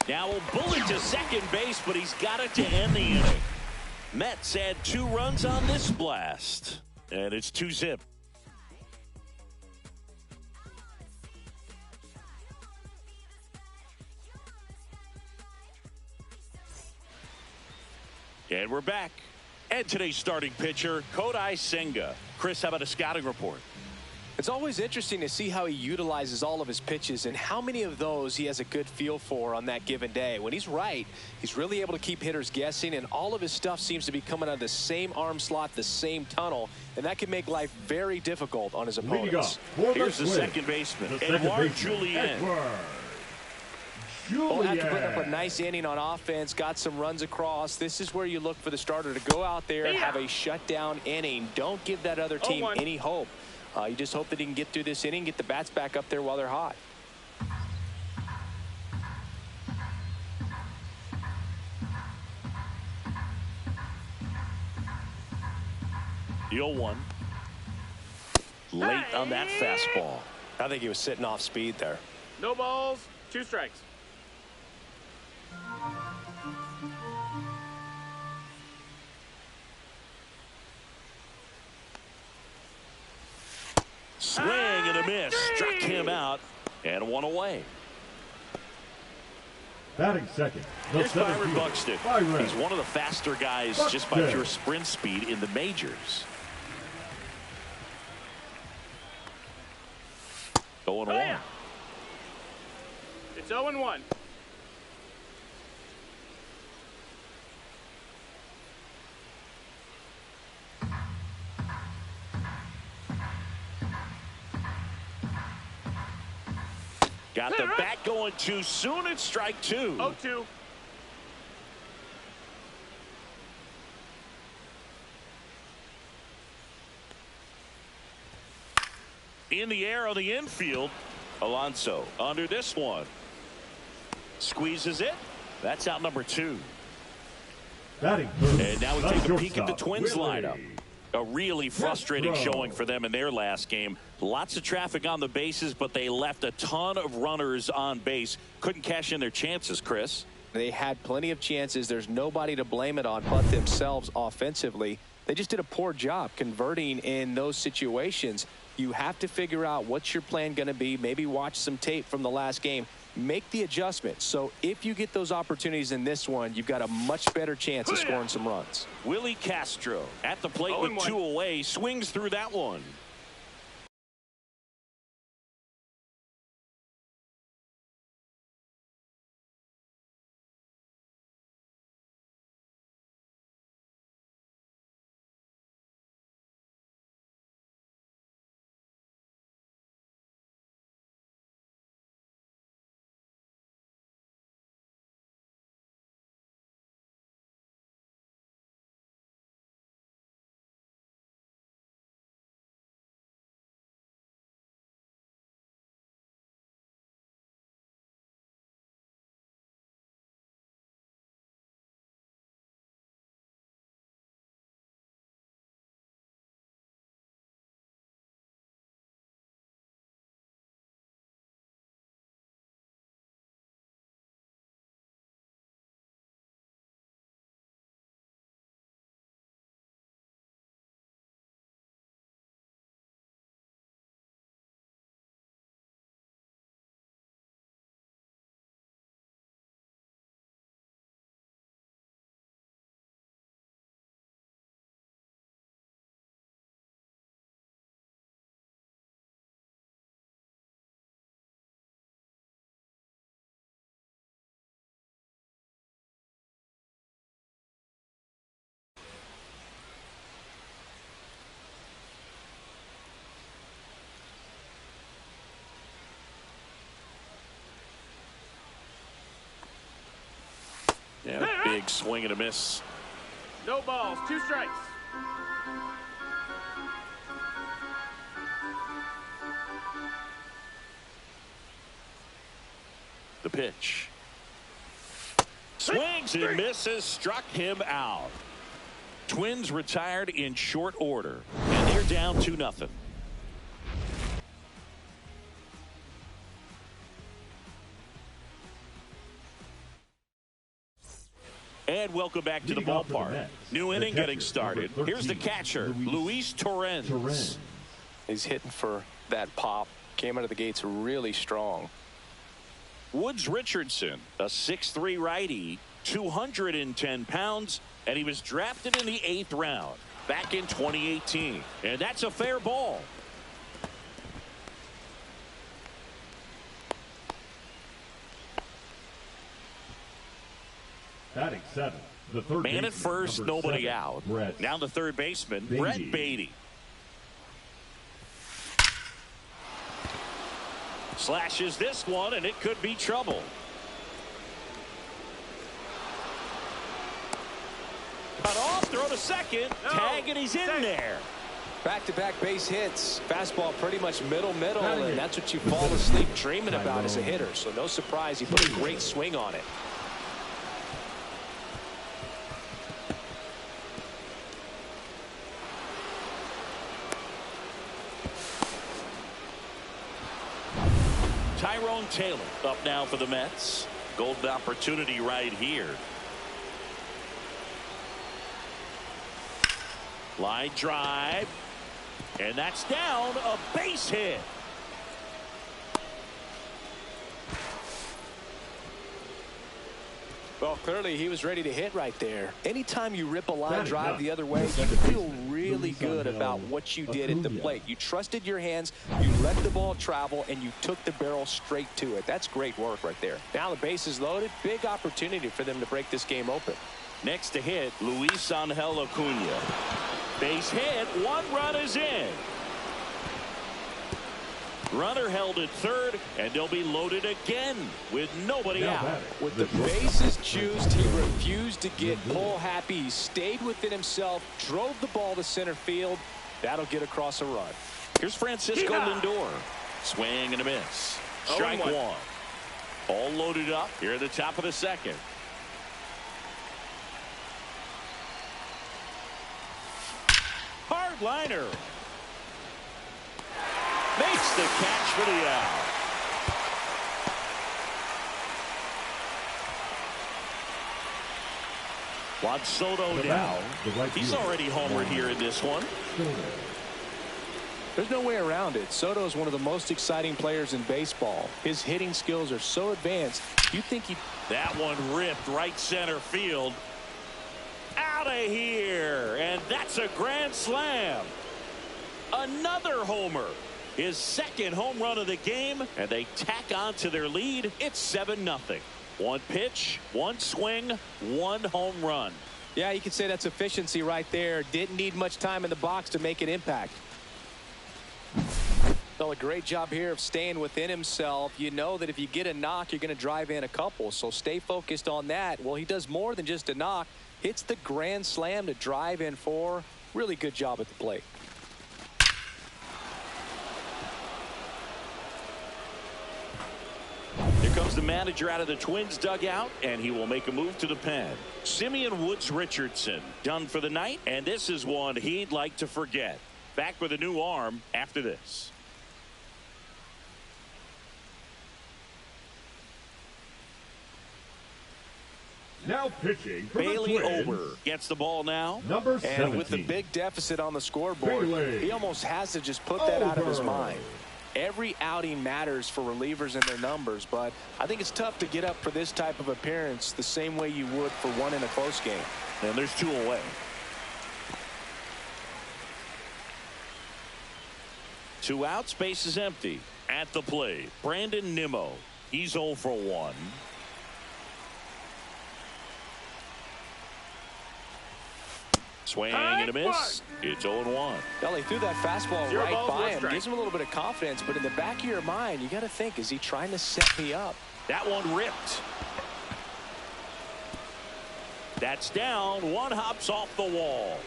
Now a bullet to second base, but he's got it to end the inning. Mets had 2 runs on this blast, and it's 2-zip. And we're back. And today's starting pitcher, Kodai Senga. Chris, how about a scouting report? It's always interesting to see how he utilizes all of his pitches and how many of those he has a good feel for on that given day. When he's right, he's really able to keep hitters guessing, and all of his stuff seems to be coming out of the same arm slot, the same tunnel, and that can make life very difficult on his opponents. Here's the second baseman, Edouard Julien. Well, after putting up a nice inning on offense, got some runs across, this is where you look for the starter to go out there and have a shutdown inning. Don't give that other team any hope. You just hope that he can get through this inning, get the bats back up there while they're hot. The 0-1. Late on that fastball. I think he was sitting off speed there. No balls, 2 strikes. Swing and a miss. Struck him out and 1 away. Batting second. Here's Byron Buxton. He's one of the faster guys just by pure sprint speed in the majors. 0-1. It's 0-1. Got the bat going too soon. It's strike 2. 0-2. In the air on the infield. Alonso under this one. Squeezes it. That's out number 2. And now we take a peek at the Twins lineup. A really frustrating showing for them in their last game. Lots of traffic on the bases, but they left a ton of runners on base. Couldn't cash in their chances, Chris. They had plenty of chances. There's nobody to blame it on but themselves offensively. They just did a poor job converting in those situations. You have to figure out what's your plan going to be. Maybe watch some tape from the last game. Make the adjustment. So if you get those opportunities in this one, you've got a much better chance of scoring some runs. Willie Castro at the plate with 2 away. Swings through that one. Yeah, big swing and a miss. No balls, 2 strikes. The pitch. Swings and misses. Struck him out. Twins retired in short order, and they're down 2-0. And welcome back to the ballpark. New inning getting started. Here's the catcher, Luis Torrens. He's hitting for that pop. Came out of the gates really strong. Woods Richardson, a 6'3" righty, 210 pounds, and he was drafted in the 8th round back in 2018. And that's a fair ball. Batting 7th, the third Man at first, nobody 7, out. Brett Now the third baseman, Beatty. Brett Beatty. Slashes this one, and it could be trouble. Cut off, throw to second, tag, and he's in there. Back-to-back base hits. Fastball pretty much middle, and that's what you fall asleep dreaming about as a hitter. So no surprise, he put a great swing on it. Tyrone Taylor up now for the Mets. Golden opportunity right here. Line drive. And that's down, a base hit. Well, clearly he was ready to hit right there. Anytime you rip a line drive the other way, you feel really good about what you did at the plate. You trusted your hands, you let the ball travel, and you took the barrel straight to it. That's great work right there. Now the base is loaded. Big opportunity for them to break this game open. Next to hit, Luis Angel Acuna. Base hit, 1 run is in. Runner held at third, and they'll be loaded again with nobody out. With the bases juiced, he refused to get pull happy. He stayed within himself, drove the ball to center field. That'll get across a run. Here's Francisco Lindor. Swing and a miss. Strike 1. All loaded up here at the top of the second. Hard liner. Makes the catch for the out. Juan Soto now. He's already homered here in this one. There's no way around it. Soto is one of the most exciting players in baseball. His hitting skills are so advanced. You think he... That one ripped right center field. Out of here. And that's a grand slam. Another homer. His second home run of the game, and they tack on to their lead. It's 7-0. 1 pitch, 1 swing, 1 home run. Yeah, you could say that's efficiency right there. Didn't need much time in the box to make an impact. Well, a great job here of staying within himself. You know that if you get a knock, you're going to drive in a couple, so stay focused on that. Well, he does more than just a knock. Hits the grand slam to drive in 4. Really good job at the plate. Here comes the manager out of the Twins dugout, and he will make a move to the pen. Simeon Woods Richardson done for the night, and this is one he'd like to forget. Back with a new arm after this. Now pitching for Bailey the Twins, Ober gets the ball now. number 17. And with the big deficit on the scoreboard, Bailey he almost has to just put that out of his mind. Every outing matters for relievers and their numbers, but I think it's tough to get up for this type of appearance the same way you would for one in a close game. And there's 2 away. 2 outs, base is empty. At the plate, Brandon Nimmo. He's 0 for 1. Swing and a miss. It's 0-1. Well, he threw that fastball 0 right balls, by 1 him. strike. Gives him a little bit of confidence, but in the back of your mind, you got to think, is he trying to set me up? That one ripped. That's down. 1 hops off the wall.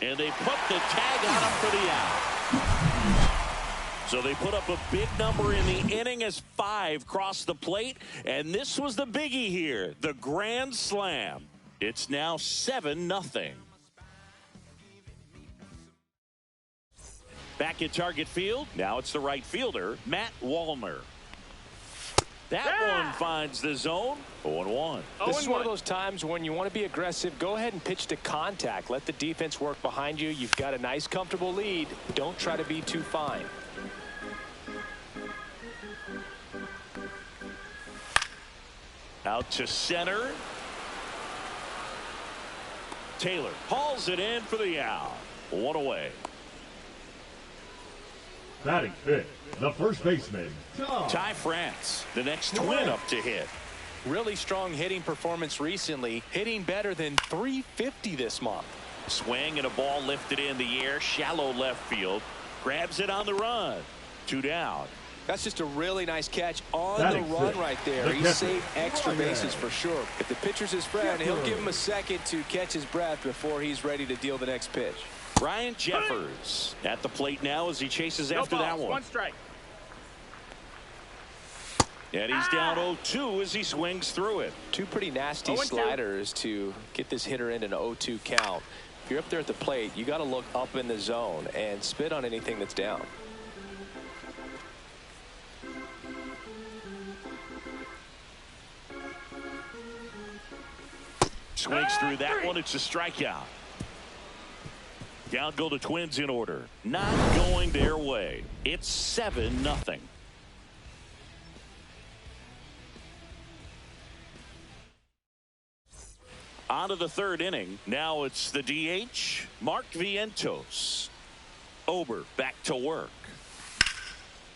And they put the tag on him for the out. So they put up a big number in the inning as 5 crossed the plate. And this was the biggie here, the grand slam. It's now 7-0. Back at target field. Now it's the right fielder, Matt Wallner. That one finds the zone. 0-1. This is one of those times when you want to be aggressive. Go ahead and pitch to contact. Let the defense work behind you. You've got a nice, comfortable lead. Don't try to be too fine. Out to center. Taylor hauls it in for the out. One away. Batting fifth, the first baseman, Ty France, the next twin up to hit. Really strong hitting performance recently. Hitting better than .350 this month. Swing and a ball lifted in the air. Shallow left field. Grabs it on the run. 2 down. That's just a really nice catch on That the run exists. right there. He saved extra bases for sure. If the pitcher's his friend, he'll give him a second to catch his breath before he's ready to deal the next pitch. Ryan Jeffers at the plate now as he chases after that one. 1 strike. And he's down 0-2 as he swings through it. Two pretty nasty 0-2. sliders to get this hitter in an 0-2 count. If you're up there at the plate, you got to look up in the zone and spit on anything that's down. Swings through that one. It's a strikeout. Down go the Twins in order. Not going their way. It's 7-0. On to the third inning. Now it's the DH, Mark Vientos. Ober back to work.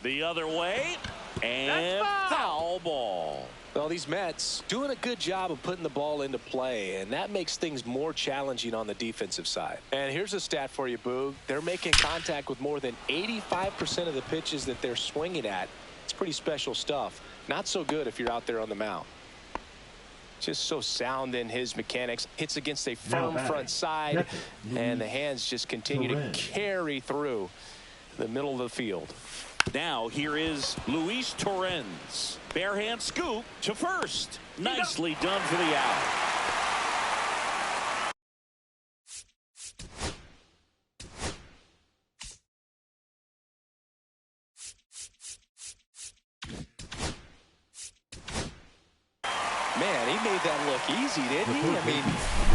The other way. And foul ball. Well, these Mets doing a good job of putting the ball into play, and that makes things more challenging on the defensive side. And here's a stat for you, Boog. They're making contact with more than 85% of the pitches that they're swinging at. It's pretty special stuff. Not so good if you're out there on the mound. Just so sound in his mechanics. Hits against a firm front side, and the hands just continue to carry through the middle of the field. Now here is Luis Torrens. Barehand scoop to first. Nicely done for the out. Man, he made that look easy, didn't he? I mean,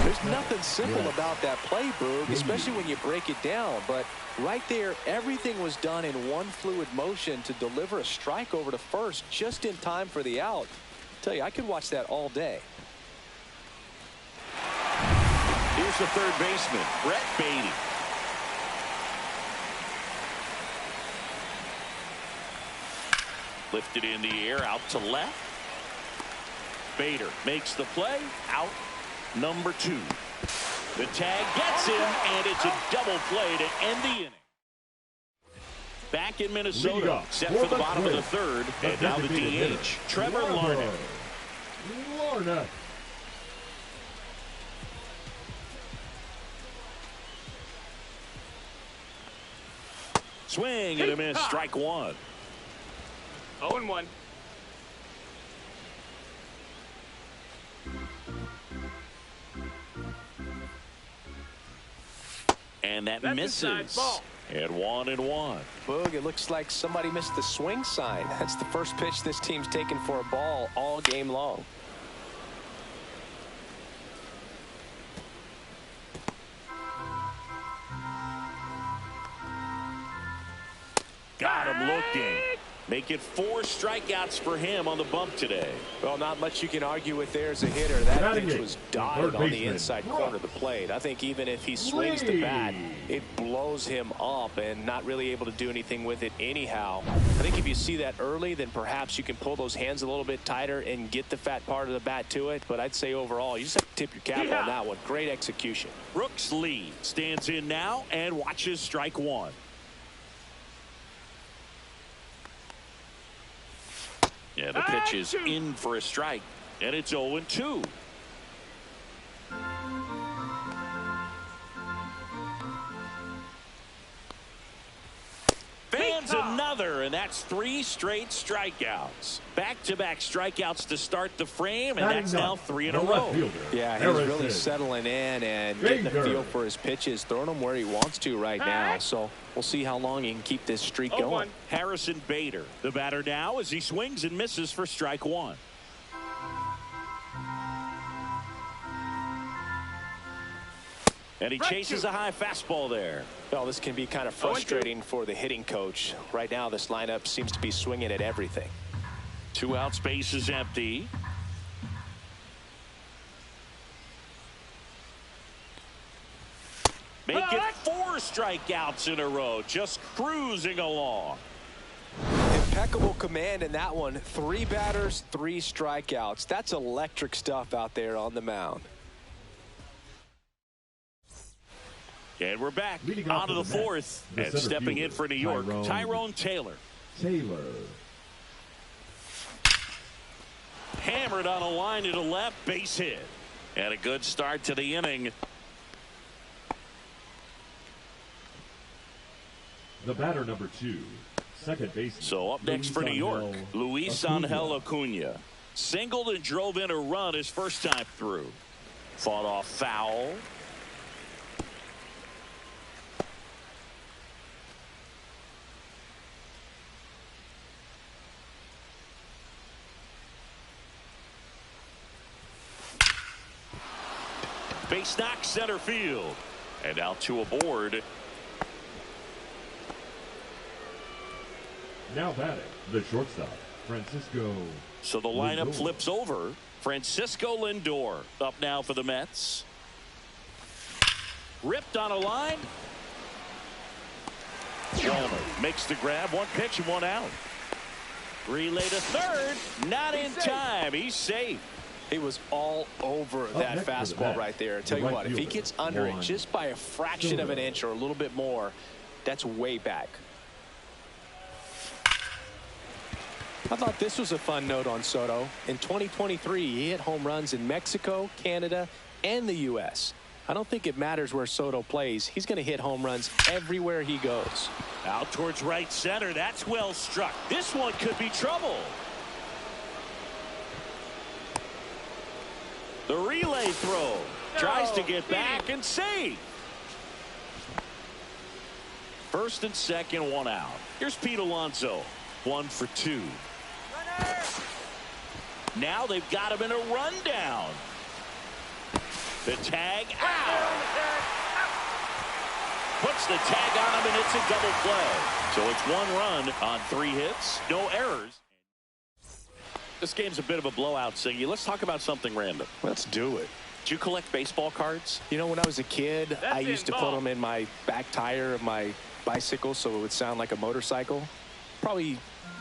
there's nothing simple about that play, Boog, especially when you break it down. But right there, everything was done in one fluid motion to deliver a strike over to first just in time for the out. I tell you, I could watch that all day. Here's the third baseman, Brett Beatty. Lifted in the air, out to left. Bader makes the play, out number 2. The tag gets him, and it's a double play to end the inning. Back in Minnesota, set for the bottom of the third, and now the DH, Trevor Larnach. Swing and a miss, strike 1. 0-1. And that That's misses. inside ball. At 1-1. Boog, it looks like somebody missed the swing sign. That's the first pitch this team's taken for a ball all game long. Got him looking. Make it 4 strikeouts for him on the bump today. Well, not much you can argue with there as a hitter. That pitch was dotted on the inside corner of the plate. I think even if he swings the bat, it blows him up and not really able to do anything with it anyhow. I think if you see that early, then perhaps you can pull those hands a little bit tighter and get the fat part of the bat to it. But I'd say overall, you just have to tip your cap on that one. Great execution. Brooks Lee stands in now and watches strike 1. Yeah, the pitch is in for a strike, and it's 0-2. Fans are not another, and that's 3 straight strikeouts. Back-to-back strikeouts to start the frame, and that's now 3 in a row. Yeah, he's really settling in and getting a feel for his pitches, throwing them where he wants to right now. So we'll see how long he can keep this streak going. Harrison Bader, the batter now, as he swings and misses for strike 1. And he chases a high fastball there. Well, this can be kind of frustrating for the hitting coach. Right now, this lineup seems to be swinging at everything. 2 outs, base is empty. Make it 4 strikeouts in a row, just cruising along. Impeccable command in that one. 3 batters, 3 strikeouts. That's electric stuff out there on the mound. And we're back onto the 4th. And stepping in for New York, Tyrone Taylor. Hammered on a line to the left, base hit. And a good start to the inning. The batter number 2, second baseman. So up next for New York, Luis Angel Acuna. Singled and drove in a run his first time through. Fought off foul. Base knock, center field. And out to aboard. Now batting, the shortstop, Francisco. So the lineup flips over. Francisco Lindor up now for the Mets. Ripped on a line. Walner makes the grab. 1 pitch and 1 out. Relay to third. Not in time. He's safe. He was all over that fastball right there. I tell you what, if he gets under it just by a fraction of an inch or a little bit more, that's way back. I thought this was a fun note on Soto. In 2023, he hit home runs in Mexico, Canada, and the U.S. I don't think it matters where Soto plays. He's going to hit home runs everywhere he goes. Out towards right center. That's well struck. This one could be trouble. The relay throw. Tries to get back and save. First and second, 1 out. Here's Pete Alonso. 1 for 2. Now they've got him in a rundown. The tag out. Puts the tag on him, and it's a double play. So it's 1 run on 3 hits, no errors. This game's a bit of a blowout, Siggy. Let's talk about something random. Let's do it. Do you collect baseball cards? You know, when I was a kid, I used to put them in my back tire of my bicycle so it would sound like a motorcycle. Probably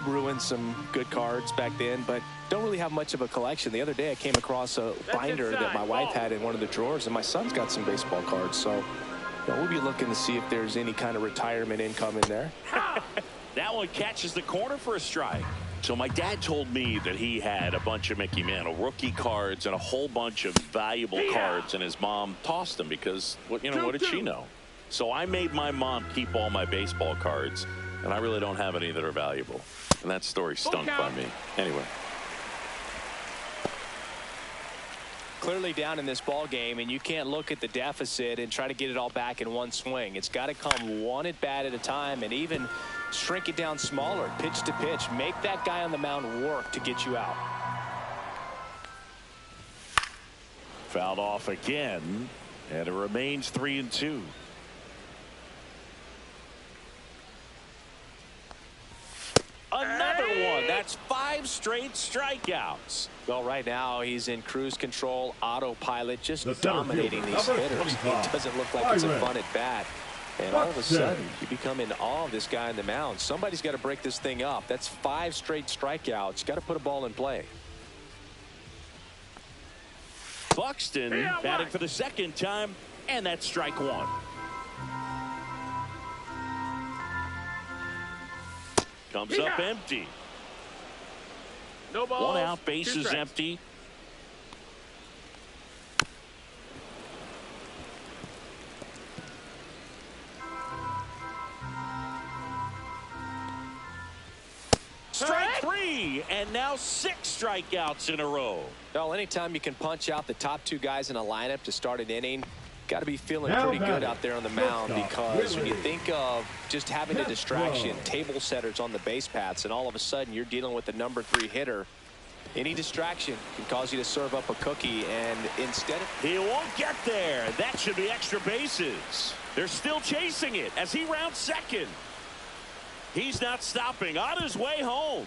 ruined some good cards back then, but don't really have much of a collection. The other day I came across a binder that my wife had in one of the drawers, and my son's got some baseball cards. So we'll be looking to see if there's any kind of retirement income in there. That one catches the corner for a strike. So my dad told me that he had a bunch of Mickey Mantle rookie cards and a whole bunch of valuable cards, and his mom tossed them because, what did she know? So I made my mom keep all my baseball cards, and I really don't have any that are valuable. And that story stunk by me. Anyway. Clearly down in this ball game, and you can't look at the deficit and try to get it all back in one swing. It's got to come 1 at bat at a time, and even shrink it down smaller, pitch to pitch. Make that guy on the mound work to get you out. Fouled off again, and it remains 3-2. Another one. That's 5 straight strikeouts. Well, right now he's in cruise control, autopilot, just dominating these hitters. It doesn't look like it's a fun at bat. And all of a sudden, you become in awe of this guy on the mound. Somebody's got to break this thing up. That's 5 straight strikeouts. Got to put a ball in play. Buxton batting for the second time, and that's strike 1. Comes up empty. No balls. 1 out, base is empty. swing, and now 6 strikeouts in a row. Well, anytime you can punch out the top 2 guys in a lineup to start an inning, got to be feeling Now pretty good batting, out there on the mound, because when you Willie. think of just having a distraction, Row. table setters on the base paths, and all of a sudden you're dealing with the number 3 hitter, any distraction can cause you to serve up a cookie, and instead of... He won't get there. That should be extra bases. They're still chasing it as he rounds second. He's not stopping. On his way home.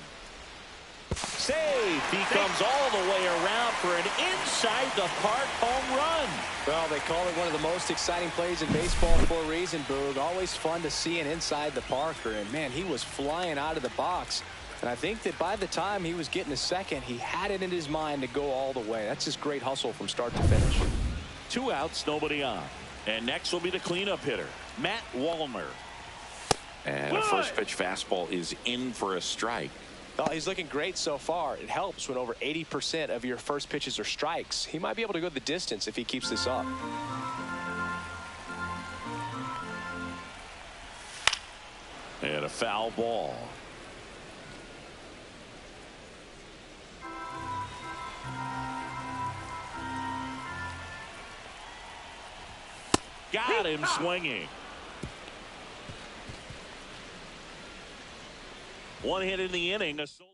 Save. He comes all the way around for an inside-the-park home run. Well, they call it one of the most exciting plays in baseball for a reason, Boog. Always fun to see an inside-the-parker, and, man, he was flying out of the box. And I think that by the time he was getting to second, he had it in his mind to go all the way. That's just great hustle from start to finish. 2 outs, nobody on. And next will be the cleanup hitter, Matt Wallner. And a first pitch fastball is in for a strike. Well, he's looking great so far. It helps when over 80% of your first pitches are strikes. He might be able to go the distance if he keeps this up. And a foul ball. Got him swinging. 1 hit in the inning. A solo.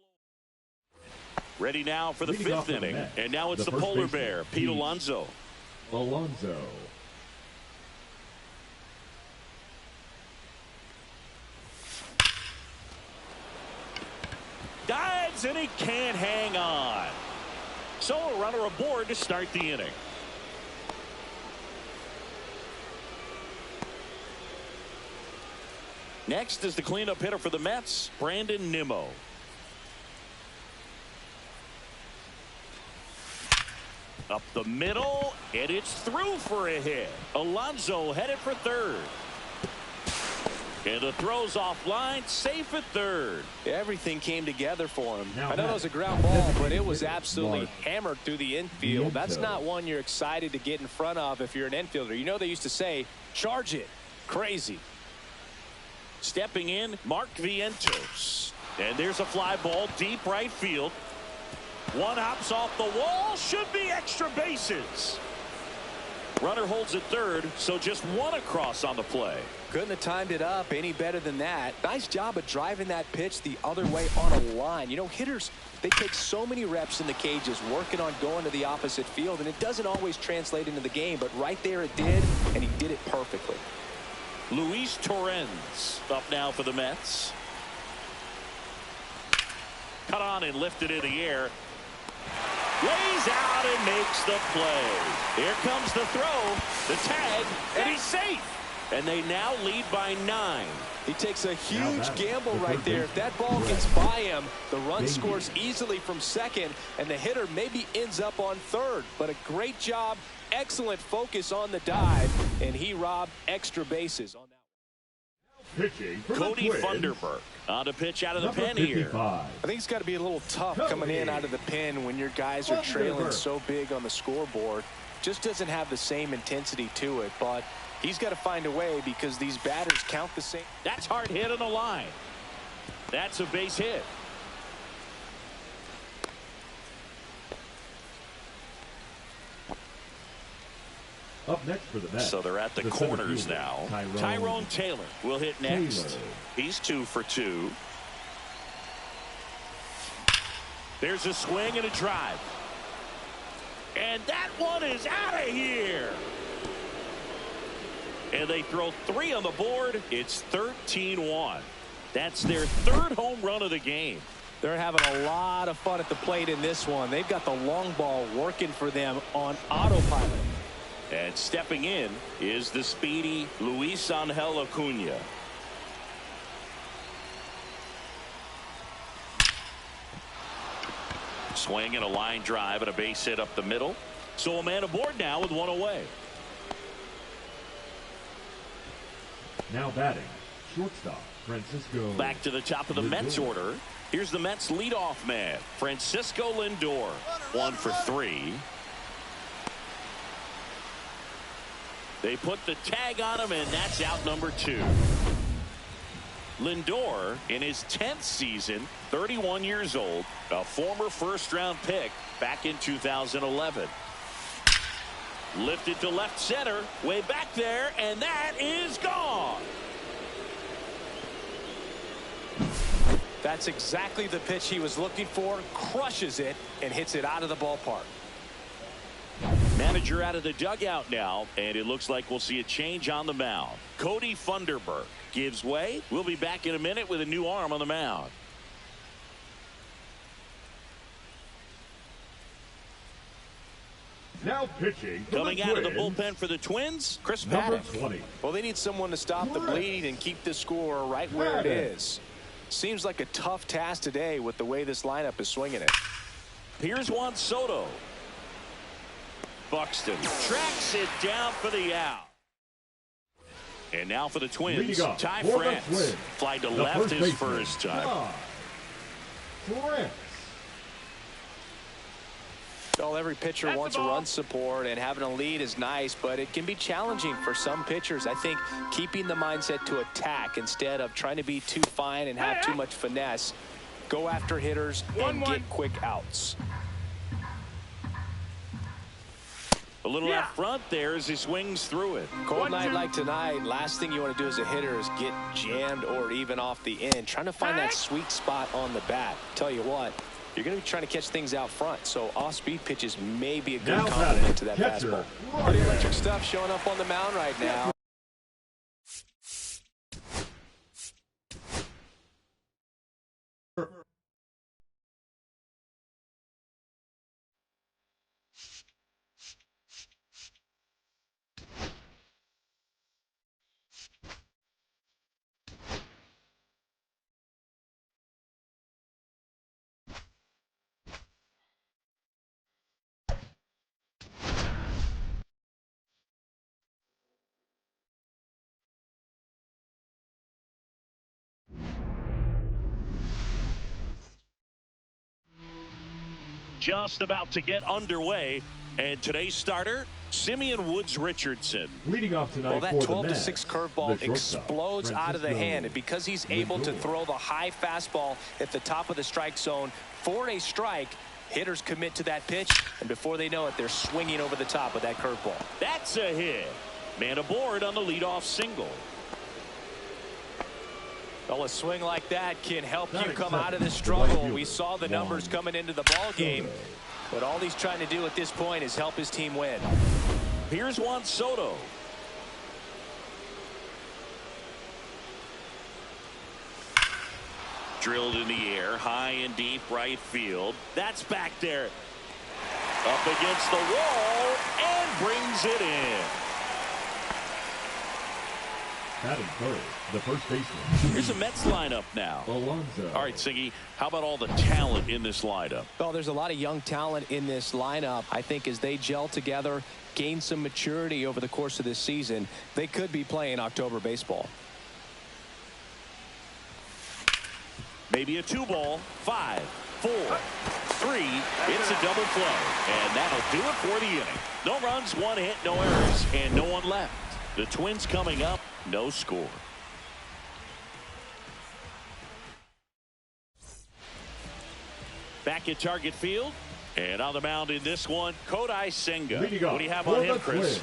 Ready now for the Leading off 5th for the inning. Mets, And now it's the first polar baseman, bear, Pete Alonso. Alonso. Dives and he can't hang on. So a runner aboard to start the inning. Next is the cleanup hitter for the Mets, Brandon Nimmo. Up the middle, and it's through for a hit. Alonso headed for third. And the throw's offline, safe at third. Everything came together for him. Now I know it was a ground ball, but it was absolutely hammered through the infield. That's not one you're excited to get in front of if you're an infielder. You know they used to say, charge it. Crazy. Stepping in, Mark Vientos. And there's a fly ball deep right field. One hops off the wall. Should be extra bases. Runner holds at third, so just 1 across on the play. Couldn't have timed it up any better than that. Nice job of driving that pitch the other way on a line. You know, hitters, they take so many reps in the cages working on going to the opposite field, and it doesn't always translate into the game, but right there it did, and he did it perfectly. Luis Torrens up now for the Mets. Cut on and lifted in the air. Lays out and makes the play. Here comes the throw, the tag, and he's safe. And they now lead by 9. He takes a huge gamble right there. If that ball gets by him, the run scores easily from second, and the hitter maybe ends up on third. But a great job, excellent focus on the dive, and he robbed extra bases on that. Pitching for Cody the Twins, Funderburk on to pitch out of the number pen here. 55. I think it's got to be a little tough coming in out of the pen when your guys are trailing so big on the scoreboard. Just doesn't have the same intensity to it, but he's got to find a way because these batters count the same. That's hard hit on the line. That's a base hit. Up next for the Mets. So they're at the center corners fielder, now. Tyrone Tyrone Taylor will hit next. Taylor. He's 2 for 2. There's a swing and a drive. And that one is out of here. And they throw 3 on the board. It's 13-1. That's their 3rd home run of the game. They're having a lot of fun at the plate in this one. They've got the long ball working for them on autopilot. And stepping in is the speedy Luis Angel Acuna. Swing and a line drive and a base hit up the middle. So a man aboard now with 1 away. Now batting, shortstop, Francisco. Back to the top of the Mets order. Here's the Mets leadoff man, Francisco Lindor. 1 for 3. They put the tag on him, and that's out number 2. Lindor, in his 10th season, 31 years old, a former first-round pick back in 2011. Lifted to left center, way back there, and that is gone. That's exactly the pitch he was looking for. Crushes it and hits it out of the ballpark. Manager out of the dugout now, and it looks like we'll see a change on the mound. Cody Funderburk gives way. We'll be back in a minute with a new arm on the mound. Now pitching for Coming the out of the Twins, bullpen for the Twins, Chris number Paddock. 20. Well, they need someone to stop the bleed and keep the score right where it is. Seems like a tough task today with the way this lineup is swinging it. Here's Juan Soto. Buxton tracks it down for the out. And now for the Twins, Ty France. Fly to left his first time. France. Well, every pitcher wants run support, and having a lead is nice, but it can be challenging for some pitchers. I think keeping the mindset to attack instead of trying to be too fine and have too much finesse. Go after hitters and get quick outs. A little out front there as he swings through it. Cold night like tonight, last thing you want to do as a hitter is get jammed or even off the end. Trying to find that sweet spot on the bat. Tell you what, you're going to be trying to catch things out front, so off-speed pitches may be a good complement to that fastball. Pretty electric stuff showing up on the mound right now. Just about to get underway, and today's starter, Simeon Woods Richardson. Leading off tonight, well, that 12-6 curveball explodes Francisco out of the hand, and because he's able to throw the high fastball at the top of the strike zone for a strike, hitters commit to that pitch, and before they know it, they're swinging over the top of that curveball. That's a hit. Man aboard on the leadoff single. Well, a swing like that can help you come out of this struggle. We saw the numbers coming into the ball game, but all he's trying to do at this point is help his team win. Here's Juan Soto. Drilled in the air, high and deep right field. That's back there. Up against the wall and brings it in. Batting third, the first baseman. Here's a Mets lineup now. Alonso. All right, Siggy, how about all the talent in this lineup? Well, there's a lot of young talent in this lineup. I think as they gel together, gain some maturity over the course of this season, they could be playing October baseball. Maybe a 2-ball, 5, 4, 3. It's a double play, and that'll do it for the inning. No runs, 1 hit, no errors, and no one left. The Twins coming up, no score. Back at Target Field, and on the mound in this one, Kodai Senga. What do you have on him, Chris?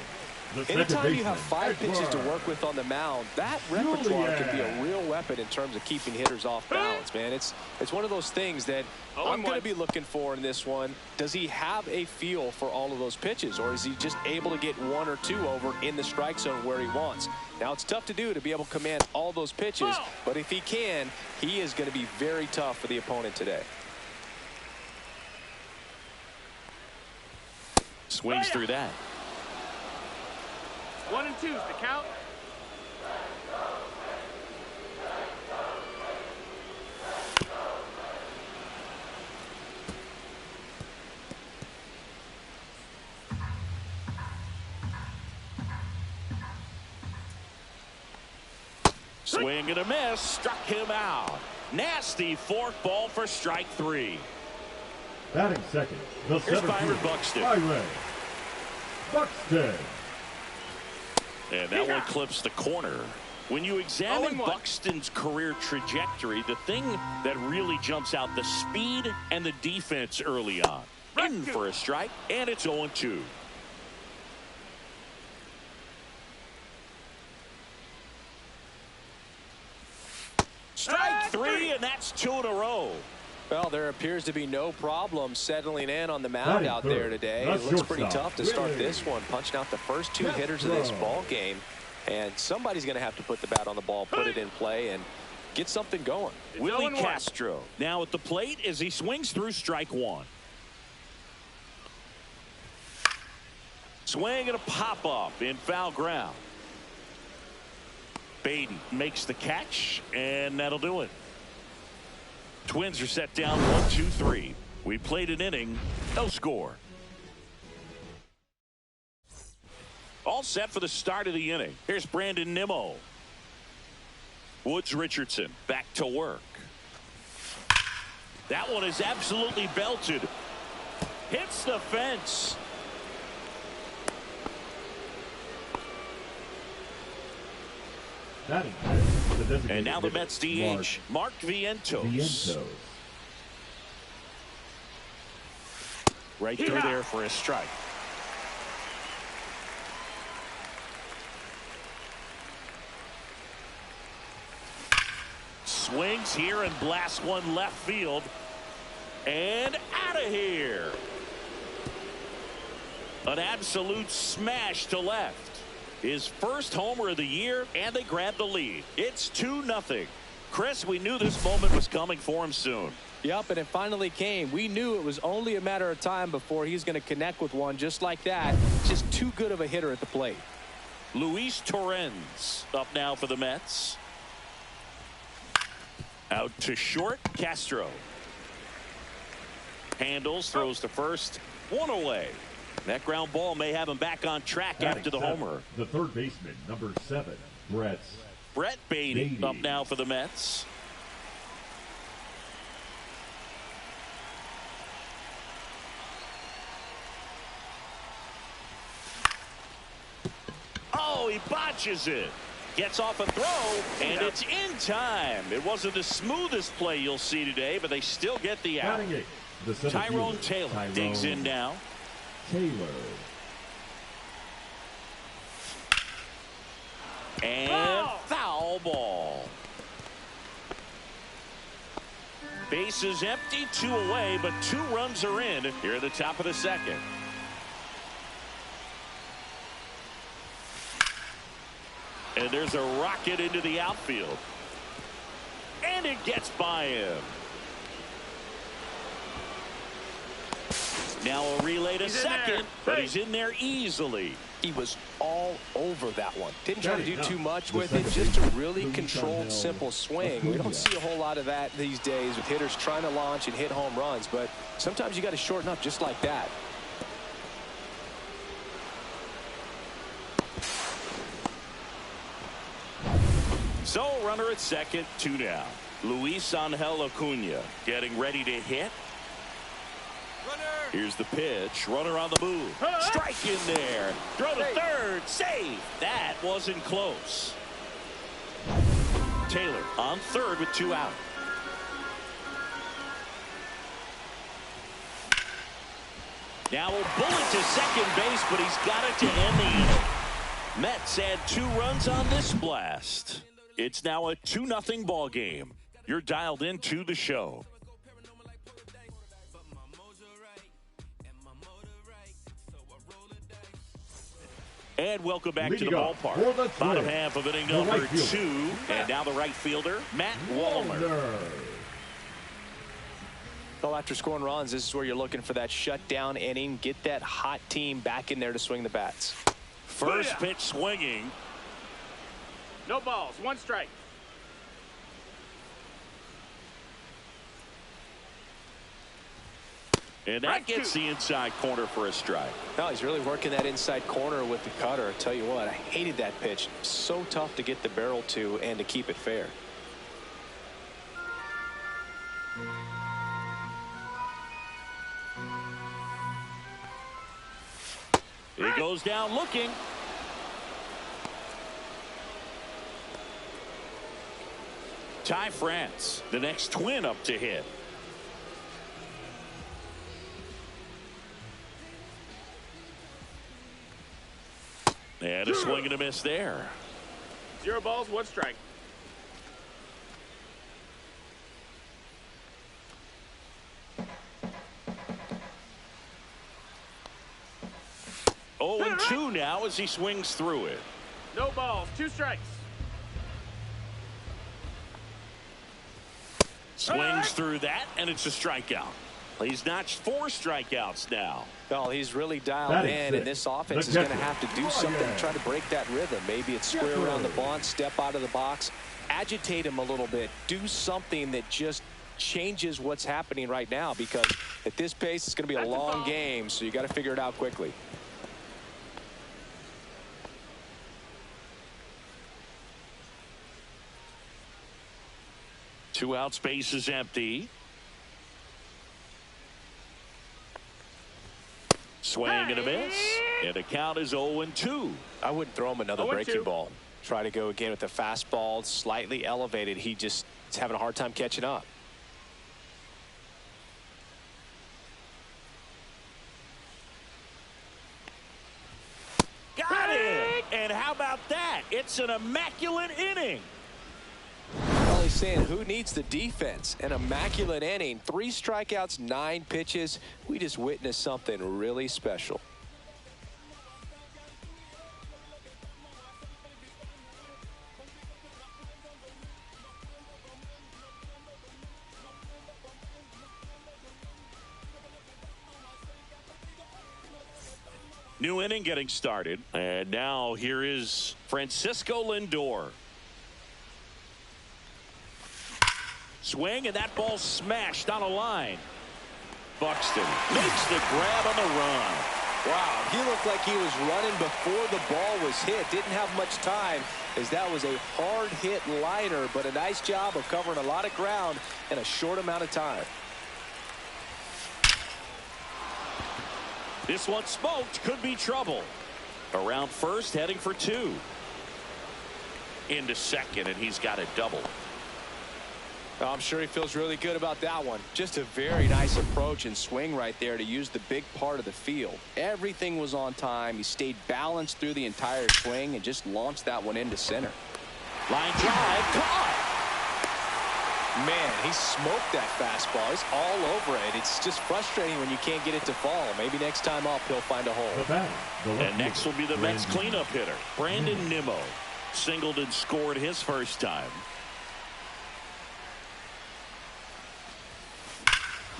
Anytime you have 5 pitches to work with on the mound, that repertoire can be a real weapon in terms of keeping hitters off balance, man. It's one of those things that I'm going to be looking for in this one. Does he have a feel for all of those pitches, or is he just able to get 1 or 2 over in the strike zone where he wants? Now, it's tough to do to be able to command all those pitches, but if he can, he is going to be very tough for the opponent today. Swings through that. 1 and 2's the count. Swing and a miss, struck him out. Nasty fork ball for strike 3. Batting second, the Here's center Byron field, Buxton. Byron Buxton. And that one clips the corner. When you examine 0-1. Buxton's career trajectory, the thing that really jumps out, the speed and the defense early on. In for a strike, and it's 0-2. Strike 3, and that's 2 in a row. Well, there appears to be no problem settling in on the mound out there today. It looks pretty tough to start this one, punching out the first 2 hitters of this ball game. And somebody's going to have to put the bat on the ball, put it in play, and get something going. Willie Castro now at the plate as he swings through strike 1. Swing and a pop-up in foul ground. Baden makes the catch, and that'll do it. Twins are set down 1-2-3. We played an inning, no score. All set for the start of the inning. Here's Brandon Nimmo. Woods Richardson back to work. That one is absolutely belted. Hits the fence. And now the Mets DH, Mark Vientos. Right through there for a strike. Swings here and blasts one left field. And out of here. An absolute smash to left. His first homer of the year, and they grab the lead. It's 2-0. Chris, we knew this moment was coming for him soon. Yep, and it finally came. We knew it was only a matter of time before he's going to connect with one just like that. Just too good of a hitter at the plate. Luis Torrens up now for the Mets. Out to short, Castro. Handles, throws to first, 1 away. That ground ball may have him back on track after the homer. The third baseman, number 7, Brett Baty up now for the Mets. Oh, he botches it. Gets off a throw, and it's in time. It wasn't the smoothest play you'll see today, but they still get the out. Tyrone Taylor digs in now. And foul ball. Bases empty, 2 away, but 2 runs are in here at the top of the second. And there's a rocket into the outfield. And it gets by him. Now a relay to second, but he's in there easily. He was all over that one. Didn't try to do too much with it. Just a really controlled, simple swing. We don't see a whole lot of that these days with hitters trying to launch and hit home runs. But sometimes you got to shorten up just like that. So runner at second, 2 down. Luis Angel Acuna getting ready to hit. Here's the pitch. Runner on the move. Strike in there. Throw to third. Save. That wasn't close. Taylor on third with 2 out. Now a bullet to second base, but he's got it to end the inning. Mets add 2 runs on this blast. It's now a 2-0 ball game. You're dialed into the show. And welcome back to the ballpark. Bottom half of inning number 2. And now the right fielder, Matt Wallner. Well, after scoring runs, this is where you're looking for that shutdown inning. Get that hot team back in there to swing the bats. First pitch swinging. No balls, 1 strike. And that gets the inside corner for a strike. No, he's really working that inside corner with the cutter. I tell you what, I hated that pitch. So tough to get the barrel to and to keep it fair. He goes down looking. Ty France, the next twin up to hit. And a swing and a miss there. 0 balls, 1 strike. Oh, and 2 now as he swings through it. No balls, 2 strikes. Swings through that, and it's a strikeout. He's notched 4 strikeouts now. Well, he's really dialed in, and this offense is going to have to do something to try to break that rhythm. Maybe it's square around the bunt, step out of the box, agitate him a little bit, do something that just changes what's happening right now, because at this pace, it's going to be a long game, so you got to figure it out quickly. Two outs, base is empty. Swing and a miss. And the count is 0-2. I wouldn't throw him another breaking ball. Try to go again with the fastball, slightly elevated. He just is having a hard time catching up. Got it! And how about that? It's an immaculate inning. Well, he's saying who needs the defense? An immaculate inning. 3 strikeouts, 9 pitches. We just witnessed something really special. New inning getting started. And now here is Francisco Lindor. Swing, and that ball smashed on a line. Buxton makes the grab on the run. Wow, he looked like he was running before the ball was hit. Didn't have much time, as that was a hard hit liner, but a nice job of covering a lot of ground in a short amount of time. This one smoked, could be trouble. Around first, heading for 2. Into second, and he's got a double. I'm sure he feels really good about that one. Just a very nice approach and swing right there to use the big part of the field. Everything was on time. He stayed balanced through the entire swing and just launched that one into center. Line drive, caught. Man, he smoked that fastball. He's all over it. It's just frustrating when you can't get it to fall. Maybe next time up he'll find a hole. And next will be the Mets cleanup hitter, Brandon Nimmo. Singled and scored his first time.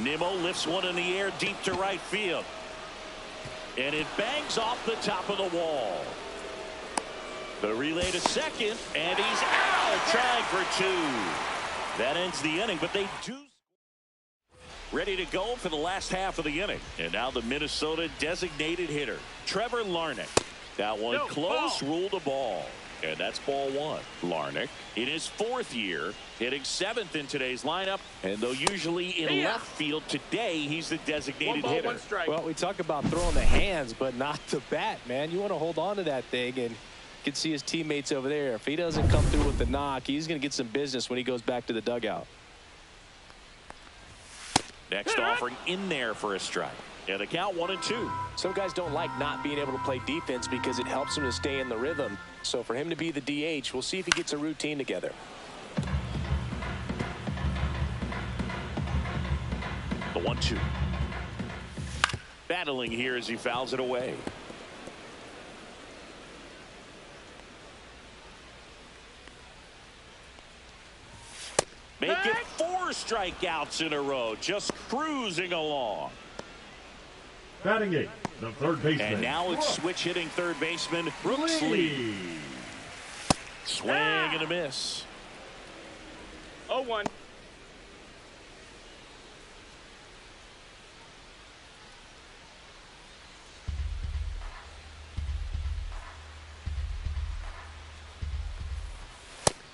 Nimmo lifts one in the air deep to right field. And it bangs off the top of the wall. The relay to second, and he's out, trying for 2. That ends the inning, but they do. Ready to go for the last half of the inning. And now the Minnesota designated hitter, Trevor Larnach. That one close, ruled a ball. And that's ball 1. Larnach in his 4th year, hitting 7th in today's lineup. And though usually in left field, today he's the designated hitter. Well, we talk about throwing the hands, but not the bat, man. You want to hold on to that thing, and you can see his teammates over there. If he doesn't come through with the knock, he's going to get some business when he goes back to the dugout. Next offering in there for a strike. And the count 1-2. Some guys don't like not being able to play defense because it helps them to stay in the rhythm. So for him to be the DH, we'll see if he gets a routine together. The 1-2. Battling here as he fouls it away. Make it 4 strikeouts in a row. Just cruising along. Batting 8, the third baseman. And now it's switch hitting third baseman Brooks Lee. Swing and a miss. 0-1.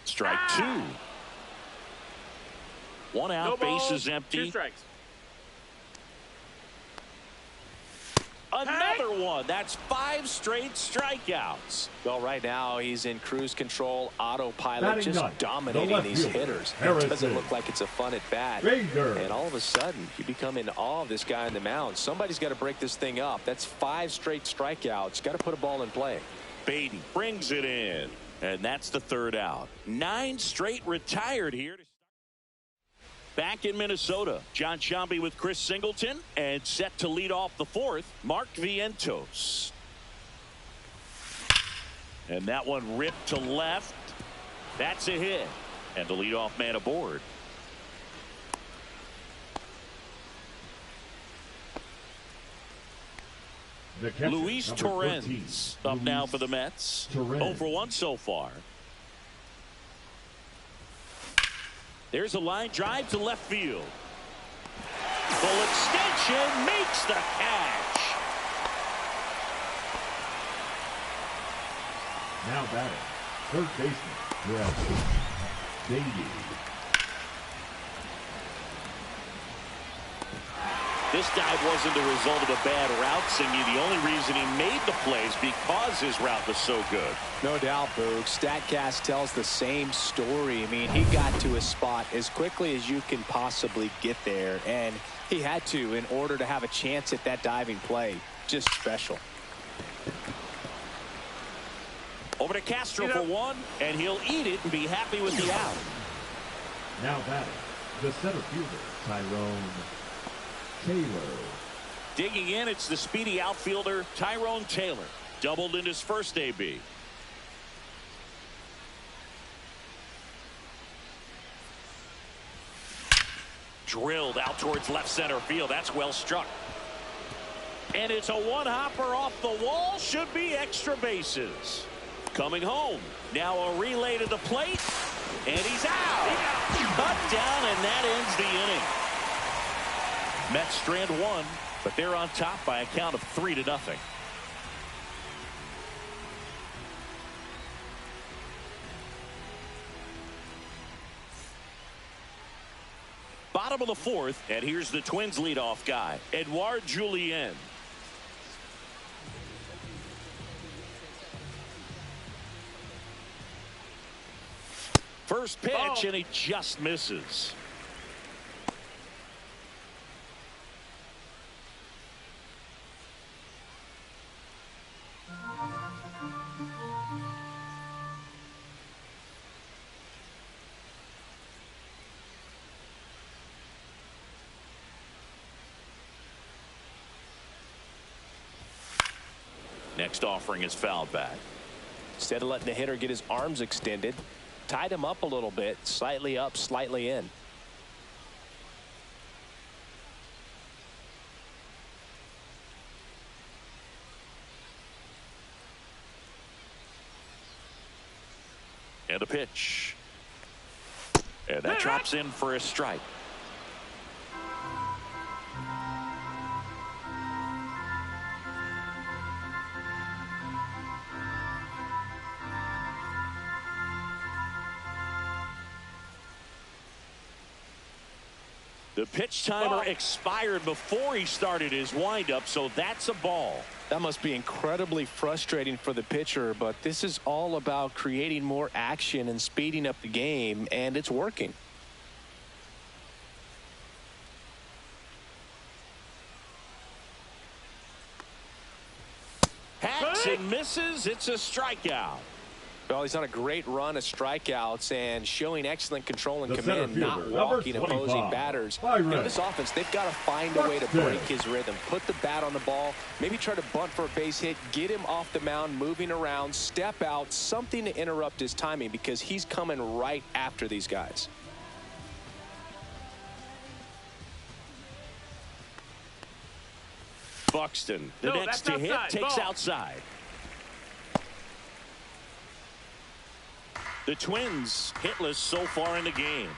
Strike 2. 1 out, No base balls, is empty. 2 strikes. Another one. That's 5 straight strikeouts. Well, right now he's in cruise control, autopilot, Batting just ninth, dominating the these left fielder, hitters. It Harrison. doesn't look like it's a fun at bat. Bader. And all of a sudden, you become in awe of this guy on the mound. Somebody's got to break this thing up. That's 5 straight strikeouts. Got to put a ball in play. Baden brings it in. And that's the 3rd out. 9 straight retired here. Back in Minnesota, John Sciambi with Chris Singleton, and set to lead off the 4th, Mark Vientos. And that one ripped to left. That's a hit. And the leadoff man aboard. Luis Torrens up now for the Mets. 0 for 1 so far. There's a line drive to left field. Full extension makes the catch. Now batting, third baseman, Beatty. This dive wasn't the result of a bad route, Singy. The only reason he made the plays because his route was so good. No doubt, Boog. StatCast tells the same story. I mean, he got to his spot as quickly as you can possibly get there, and he had to in order to have a chance at that diving play. Just special. Over to Castro for 1, and he'll eat it and be happy with the out. Now batting, the center fielder, Tyrone Taylor. Digging in, it's the speedy outfielder Tyrone Taylor. Doubled in his first AB. Drilled out towards left center field. That's well struck. And it's a one-hopper off the wall. Should be extra bases. Coming home. Now a relay to the plate. And he's out. Cut down, and that ends the inning. Mets strand 1, but they're on top by a count of 3-0. Bottom of the 4th, and here's the Twins leadoff guy, Edouard Julien. First pitch, and he just misses. Next offering is fouled back. Instead of letting the hitter get his arms extended, tied him up a little bit, slightly up, slightly in. And a pitch. And that drops in for a strike. The pitch timer expired before he started his windup, so that's a ball. That must be incredibly frustrating for the pitcher, but this is all about creating more action and speeding up the game, and it's working. Hacks and misses. It's a strikeout. Well, he's on a great run of strikeouts and showing excellent control and The command, center not fielder, walking number opposing 25, batters. Byron. This offense, they've got to find a way to break his rhythm, put the bat on the ball, maybe try to bunt for a base hit, get him off the mound, moving around, step out, something to interrupt his timing because he's coming right after these guys. Buxton, the No, next that's to hit, outside. takes Ball. outside. The Twins hitless so far in the game.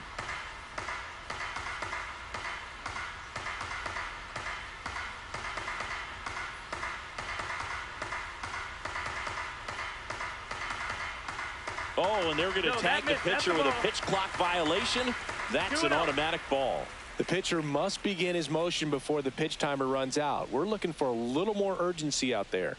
Oh, and they're going to tag the pitcher with a pitch clock violation. That's an automatic ball. The pitcher must begin his motion before the pitch timer runs out. We're looking for a little more urgency out there.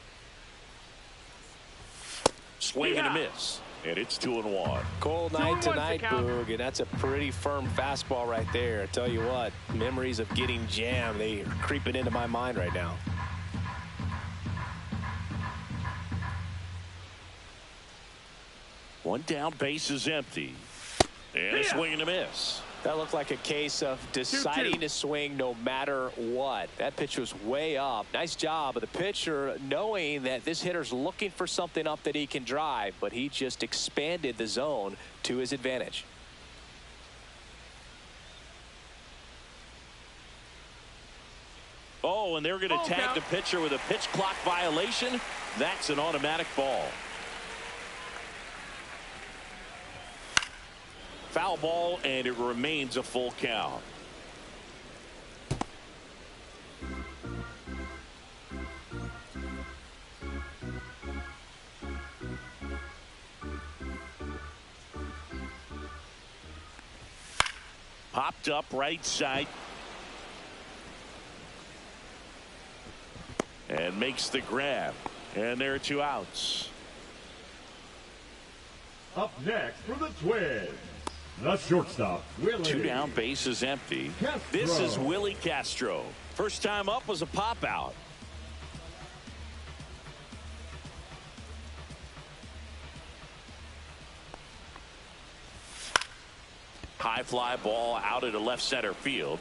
Swing and a miss. And it's 2-1. Cold night tonight, Boog, and that's a pretty firm fastball right there. I tell you what, memories of getting jammed, they are creeping into my mind right now. One down, base is empty. And a swing and a miss. That looked like a case of deciding to swing no matter what. That pitch was way up. Nice job of the pitcher knowing that this hitter's looking for something up that he can drive, but he just expanded the zone to his advantage. Oh, and they're going to tag the pitcher with a pitch clock violation. That's an automatic ball. Foul ball, and it remains a full count. Popped up right side. And makes the grab. And there are 2 outs. Up next for the Twins, the shortstop, Willie. 2 down, base is empty. Castro. This is Willie Castro. First time up was a pop out. High fly ball out into left center field.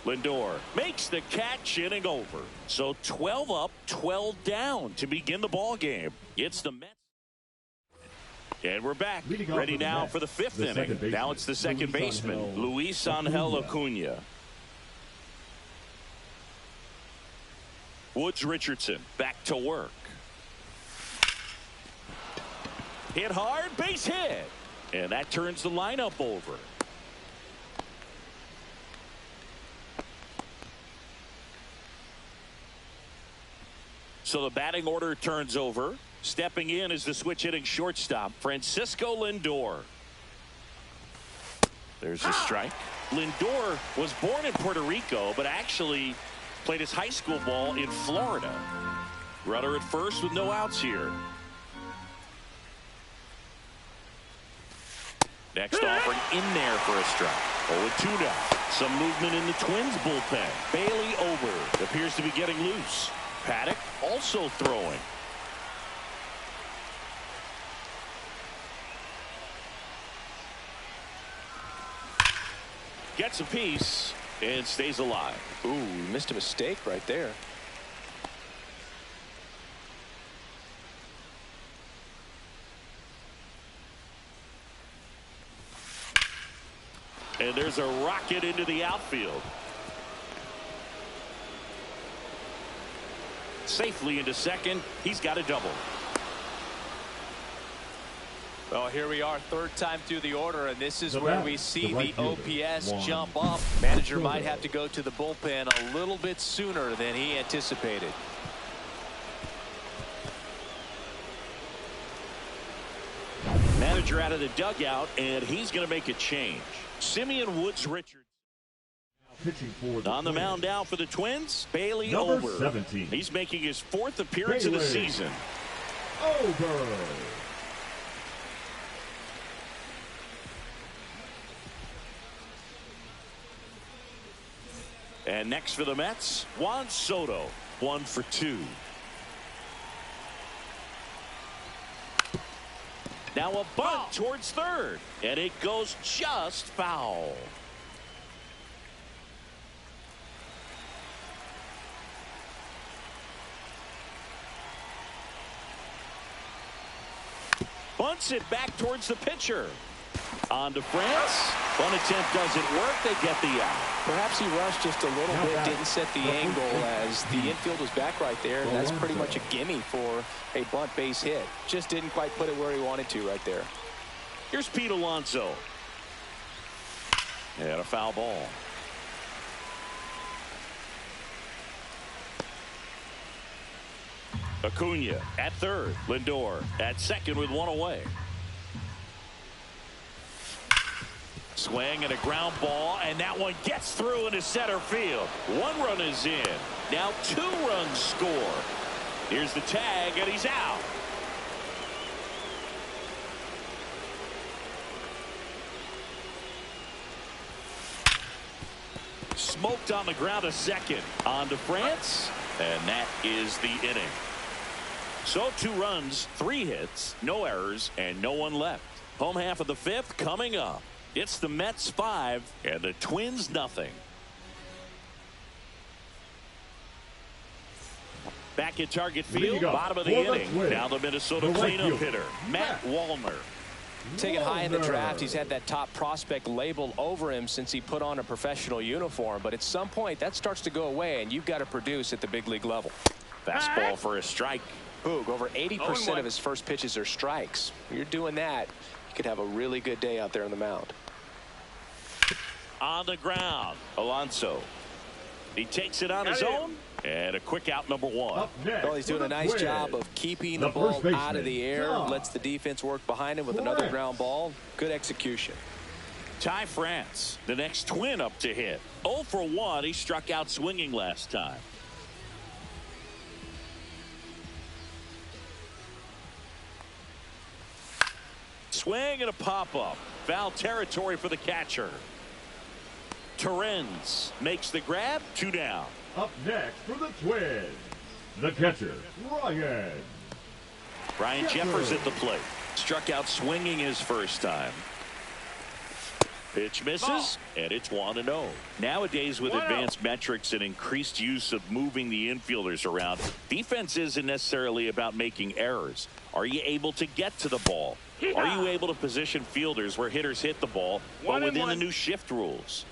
Lindor makes the catch, inning over. So 12 up, 12 down to begin the ball game. It's the Mets. And we're back. Ready now for the 5th inning. Now it's the second baseman, Luis Angel Acuna. Woods Richardson back to work. Hit hard, base hit. And that turns the lineup over. So the batting order turns over. Stepping in is the switch hitting shortstop, Francisco Lindor. There's a strike. Lindor was born in Puerto Rico, but actually played his high school ball in Florida. Runner at first with no outs here. Next offering in there for a strike. 0-2 now. Some movement in the Twins bullpen. Bailey over. Appears to be getting loose. Paddock also throwing. Gets a piece and stays alive. Ooh, missed a mistake right there. And there's a rocket into the outfield. Safely into second. He's got a double. Well, here we are, 3rd time through the order, and this is where we see right the OPS fielder, jump up. Manager might have to go to the bullpen a little bit sooner than he anticipated. Manager out of the dugout, and he's going to make a change. Simeon Woods Richards on the mound now for the Twins. Bailey Number over. 17. He's making his 4th appearance of the season. Over. And next for the Mets, Juan Soto, 1 for 2. Now a bunt towards third, and it goes just foul. Bunts it back towards the pitcher. On to France. One attempt doesn't work. They get the out. Perhaps he rushed just a little bit, didn't set the angle as the infield was back right there, and that's pretty much a gimme for a bunt base hit. Just didn't quite put it where he wanted to right there. Here's Pete Alonso. And a foul ball. Acuna at third. Lindor at second with 1 away. Swing and a ground ball, and that one gets through into center field. 1 run is in. Now 2 runs score. Here's the tag, and he's out. Smoked on the ground a second. On to France, and that is the inning. So 2 runs, 3 hits, no errors, and no one left. Home half of the 5th coming up. It's the Mets 5 and the Twins nothing. Back at Target Field, bottom of the inning. Now the Minnesota cleanup hitter, Matt Wallner. Taken high in the draft, he's had that top prospect label over him since he put on a professional uniform. But at some point, that starts to go away, and you've got to produce at the big league level. Fastball for a strike. Boog, over 80% of his first pitches are strikes. When you're doing that, you could have a really good day out there on the mound. On the ground, Alonso. He takes it on his own. And a quick out, number 1. Well, he's doing a nice job of keeping the ball out of the air. Lets the defense work behind him with another ground ball. Good execution. Ty France, the next Twin up to hit. 0 for 1. He struck out swinging last time. Swing and a pop-up. Foul territory for the catcher. Torrens makes the grab. 2 down. Up next for the Twins, the catcher, Ryan Jeffers at the plate. Struck out swinging his first time. Pitch misses, and it's 1-0. Nowadays, with advanced metrics and increased use of moving the infielders around, defense isn't necessarily about making errors. Are you able to get to the ball? Are you able to position fielders where hitters hit the ball, but within the new shift rules?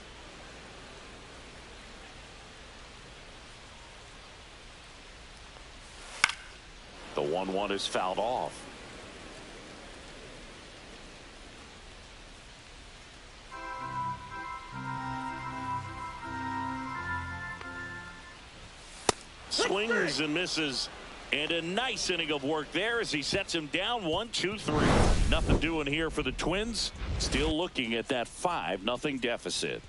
The 1-1 is fouled off. Swings and misses, and a nice inning of work there as he sets him down 1-2-3. Nothing doing here for the Twins. Still looking at that 5-0 deficit.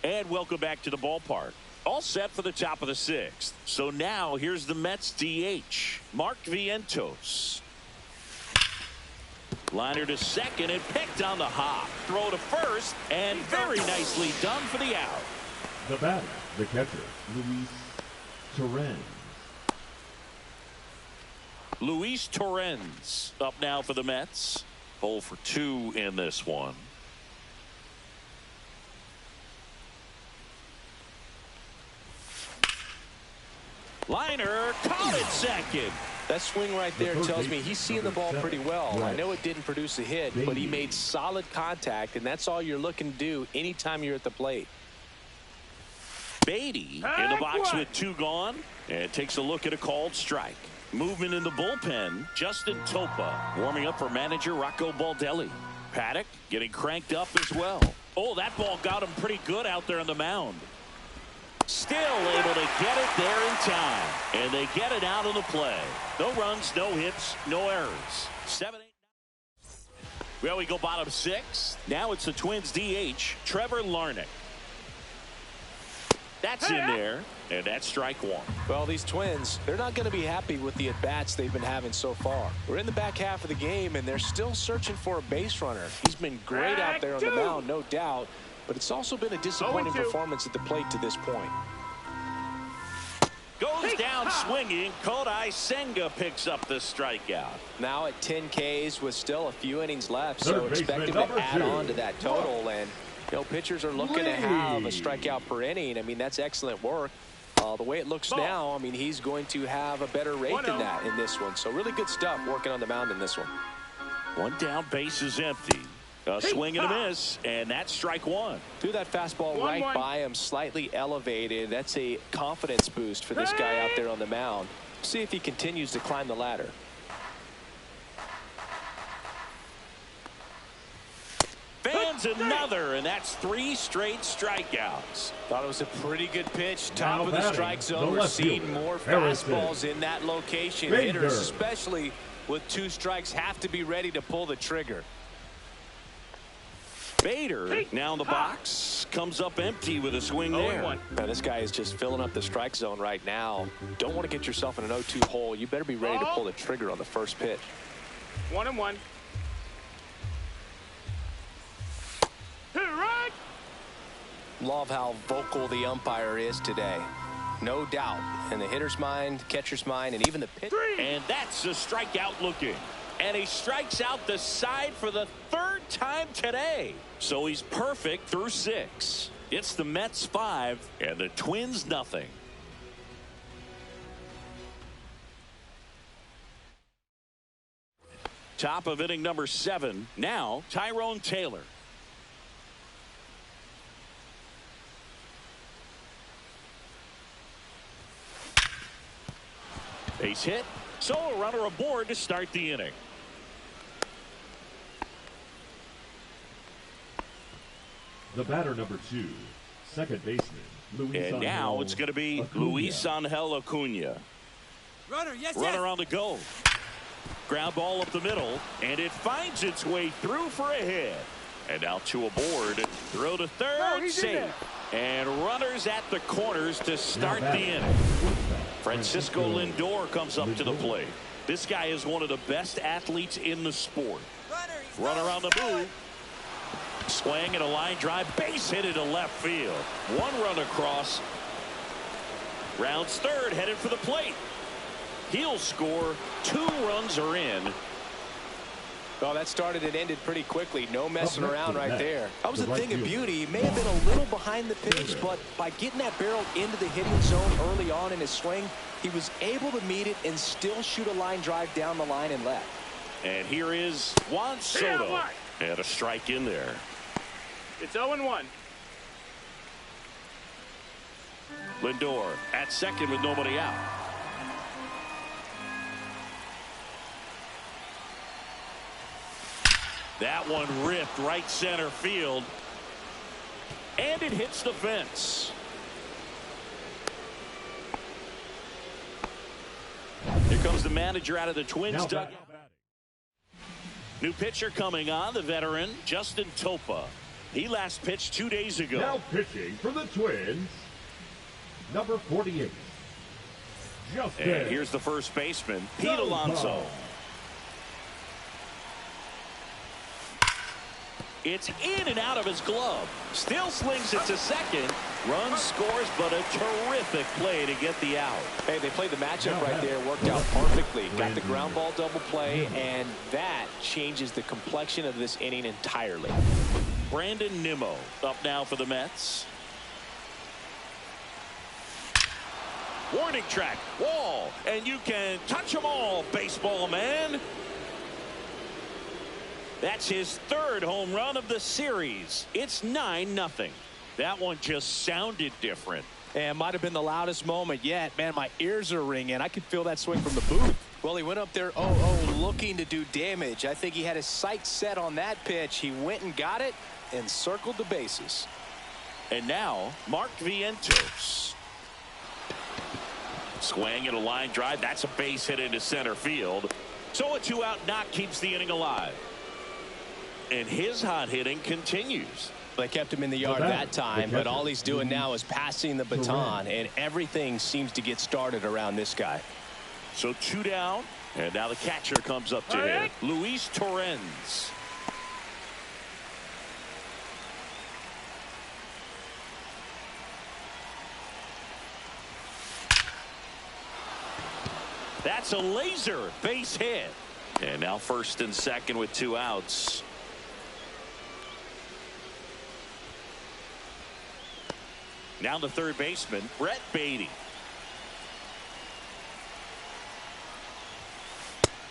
And welcome back to the ballpark. All set for the top of the 6th. So now here's the Mets DH, Mark Vientos. Liner to second and picked on the hop. Throw to first, and very nicely done for the out. The batter, the catcher, Luis Torrens up now for the Mets. 0 for 2 in this one. Liner caught it second. That swing right there tells me he's seeing the ball pretty well. I know it didn't produce a hit, but he made solid contact, and that's all you're looking to do anytime you're at the plate. Beatty in the box with 2 gone, and takes a look at a called strike. Movement in the bullpen, Justin Topa warming up for manager Rocco Baldelli. Paddock getting cranked up as well. Oh, that ball got him pretty good out there on the mound. Still able to get it there in time, and they get it out of the play. No runs, no hits, no errors. 7-8. Well, we go bottom 6. Now it's the Twins DH, Trevor Larnach. That's in there, and that's strike 1. Well, these Twins, they're not going to be happy with the at-bats they've been having so far. We're in the back half of the game, and they're still searching for a base runner. He's been great out there on the mound, no doubt, but it's also been a disappointing performance at the plate to this point. Goes down swinging. Kodai Senga picks up the strikeout. Now at 10 Ks with still a few innings left, so expect him to add on to that total. And you know, pitchers are looking to have a strikeout per inning. I mean, that's excellent work. The way it looks now, I mean, he's going to have a better rate than that in this one. So really good stuff working on the mound in this one. 1 down, base is empty. A swing and a miss, and that's strike 1. Threw that fastball right by him, slightly elevated. That's a confidence boost for this guy out there on the mound. See if he continues to climb the ladder. Fans another, and that's 3 straight strikeouts. Thought it was a pretty good pitch. Top of the strike zone. We're seeing more fastballs in that location. Hitters, especially with 2 strikes have to be ready to pull the trigger. Bader now in the box, comes up empty with a swing there. Now, this guy is just filling up the strike zone right now. Don't want to get yourself in an 0-2 hole. You better be ready to pull the trigger on the first pitch. 1-1. Right. Love how vocal the umpire is today. No doubt. In the hitter's mind, catcher's mind, and even the pitch. And that's a strikeout looking. And he strikes out the side for the 3rd time today. So he's perfect through 6. It's the Mets 5 and the Twins nothing. Top of inning number 7. Now Tyrone Taylor. Base hit. So a runner aboard to start the inning. The batter number 2, second baseman, Luis And now it's going to be Acuna. Luis Angel Acuna. Runner on the go. Ground ball up the middle, and it finds its way through for a hit. And now 2 aboard. Throw to third, safe. And runners at the corners to start the inning. Francisco Lindor comes up to the plate. This guy is one of the best athletes in the sport. Runner on the move. Swing and a line drive, base hit into left field. 1 run across. Rounds third, headed for the plate. He'll score. 2 runs are in. Well, that started and ended pretty quickly. No messing around right there. That was a thing of beauty. He may have been a little behind the pitch, but by getting that barrel into the hitting zone early on in his swing, he was able to meet it and still shoot a line drive down the line and left. And here is Juan Soto. And a strike in there. It's 0-1. Lindor at second with nobody out. That one ripped right center field. And it hits the fence. Here comes the manager out of the Twins dugout. New pitcher coming on, the veteran Justin Topa. He last pitched 2 days ago. Now pitching for the Twins, number 48. Justin. And here's the first baseman, Pete Alonso. It's in and out of his glove. Still slings it to second. Run scores, but a terrific play to get the out. Hey, they played the matchup right there. Worked out perfectly. Got the ground ball double play, and that changes the complexion of this inning entirely. Brandon Nimmo up now for the Mets. Warning track, wall, and you can touch them all, baseball man. That's his 3rd home run of the series. It's 9-0. That one just sounded different. And might have been the loudest moment yet. Man, my ears are ringing. I could feel that swing from the booth. Well, he went up there 0-0 looking to do damage. I think he had his sights set on that pitch. He went and got it and circled the bases. And now, Mark Vientos. Swing and a line drive. That's a base hit into center field. So a 2-out knock keeps the inning alive. And his hot hitting continues. They kept him in the yard that time, but all he's doing now is passing the baton, and everything seems to get started around this guy. So 2 down, and now the catcher comes up to him, Luis Torrens. That's a laser base hit. And now first and second with 2 outs. Now the third baseman, Brett Beatty.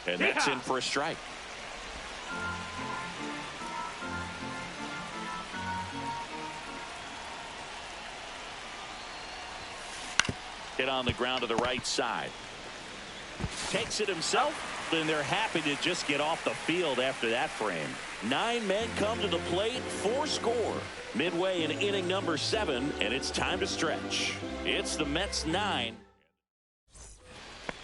And that's in for a strike. Hit on the ground to the right side. Takes it himself, and they're happy to just get off the field after that frame. 9 men come to the plate, 4 score. Midway in inning number 7, and it's time to stretch. It's the Mets 9.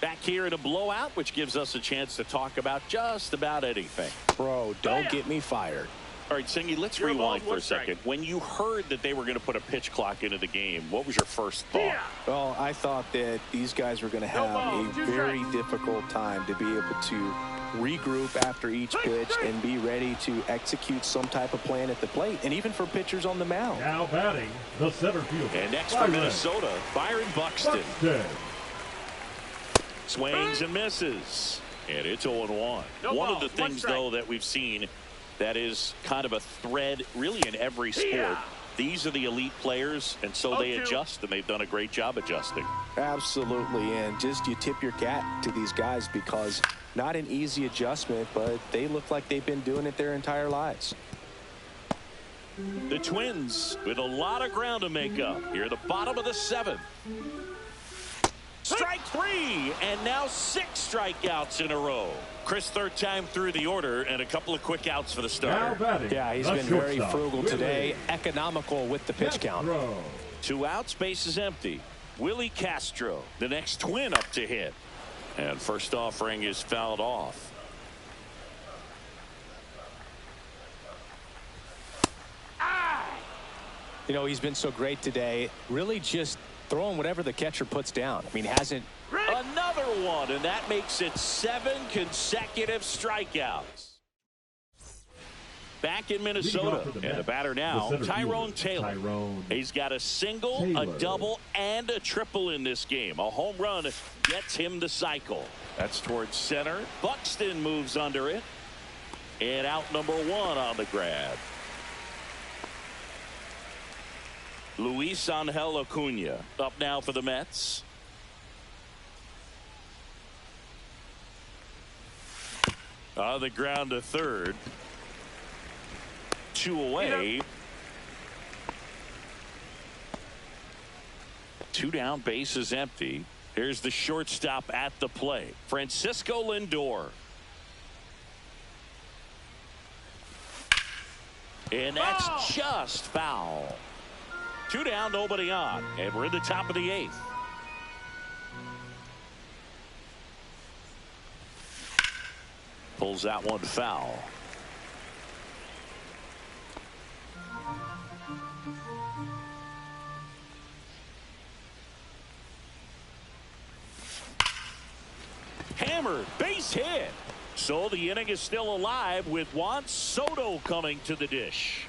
Back here in a blowout, which gives us a chance to talk about just about anything. Bro, don't get me fired. All right, Singy, let's Your rewind ball, for a second. strike. When you heard that they were going to put a pitch clock into the game, what was your first thought? Yeah. Well, I thought that these guys were going to have ball, a two very strikes. difficult time to be able to regroup after each pitch and be ready to execute some type of plan at the plate, and even for pitchers on the mound. Now batting, the center fielder. And next for Byron Minnesota, Byron Buxton. Buxton. Swings and misses. And it's 0-1. No One ball, of the one things, strike. though, that we've seen that is kind of a thread really in every sport. Yeah. These are the elite players, and so they 0-2. adjust, and they've done a great job adjusting. Absolutely, and just you tip your cap to these guys because not an easy adjustment, but they look like they've been doing it their entire lives. The Twins with a lot of ground to make up here at the bottom of the 7th. Strike 3, and now 6 strikeouts in a row. Chris, third time through the order, and a couple of quick outs for the Now starter. batting, Yeah, he's the been very shortstop, frugal Willie today, economical with the pitch count. Castro. 2 outs, base is empty. Willie Castro, the next Twin up to hit. And first offering is fouled off. You know, he's been so great today, really just throwing whatever the catcher puts down. I mean, hasn't. Another one, and that makes it 7 consecutive strikeouts. Back in Minnesota, for the and the Mets, batter now, the center Tyrone fielder, Taylor. Tyrone He's got a single, a Taylor. double, and a triple in this game. A home run gets him the cycle. That's towards center. Buxton moves under it. And out number 1 on the grab. Luis Angel Acuna up now for the Mets. On the ground to third. 2 away. 2 down, base is empty. Here's the shortstop at the plate, Francisco Lindor. And that's just foul. 2 down, nobody on, and we're in the top of the 8th. Pulls out one foul. Hammered, base hit. So the inning is still alive with Juan Soto coming to the dish.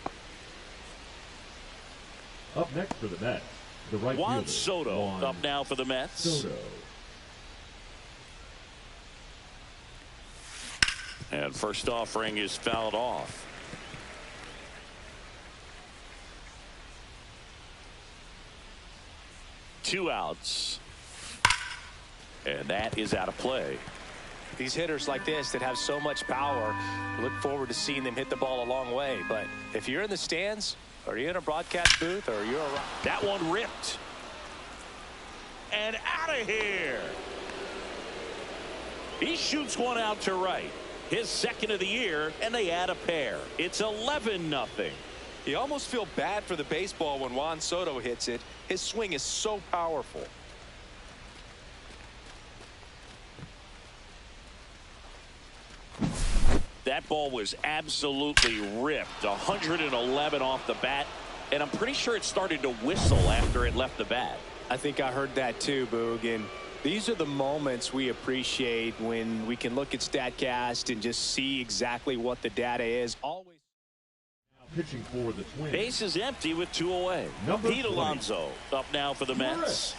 Up next for the Mets, the right Juan fielder, Soto Juan up now for the Mets. Soto. And first offering is fouled off. Two outs. And that is out of play. These hitters like this that have so much power, look forward to seeing them hit the ball a long way. But if you're in the stands, or you're in a broadcast booth, or you're around. That one ripped. And out of here. He shoots one out to right. His second of the year, and they add a pair. It's 11-0. You almost feel bad for the baseball when Juan Soto hits it. His swing is so powerful. That ball was absolutely ripped. 111 off the bat. And I'm pretty sure it started to whistle after it left the bat. I think I heard that too, Boog. And these are the moments we appreciate when we can look at StatCast and just see exactly what the data is. Always. Now pitching for the Twins. Base is empty with 2 away. Number Pete 20. Alonso up now for the Mets.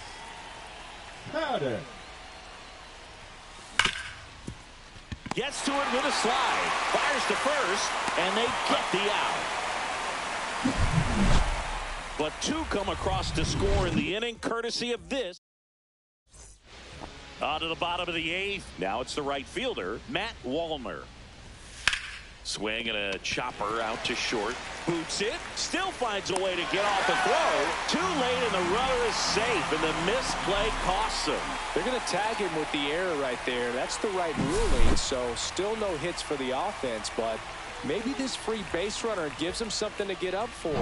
Paddock. Gets to it with a slide. Fires to first, and they get the out. But 2 come across to score in the inning, courtesy of this. On to the bottom of the 8th. Now it's the right fielder, Matt Wallner. Swing and a chopper out to short. Boots it. Still finds a way to get off the throw. Too late, and the runner is safe, and the misplay costs him. They're going to tag him with the error right there. That's the right ruling. So still no hits for the offense, but maybe this free base runner gives him something to get up for.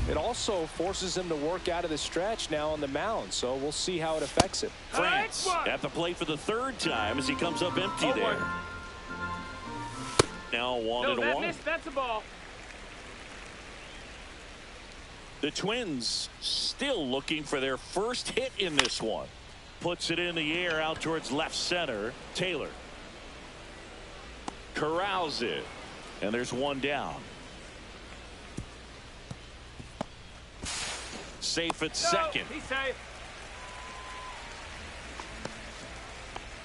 it also forces him to work out of the stretch now on the mound, so we'll see how it affects him. France at the plate for the third time as he comes up empty there. Now 1-1. That's a ball. The Twins still looking for their first hit in this one. Puts it in the air out towards left center. Taylor corrals it, and there's one down. Safe at second. He's safe.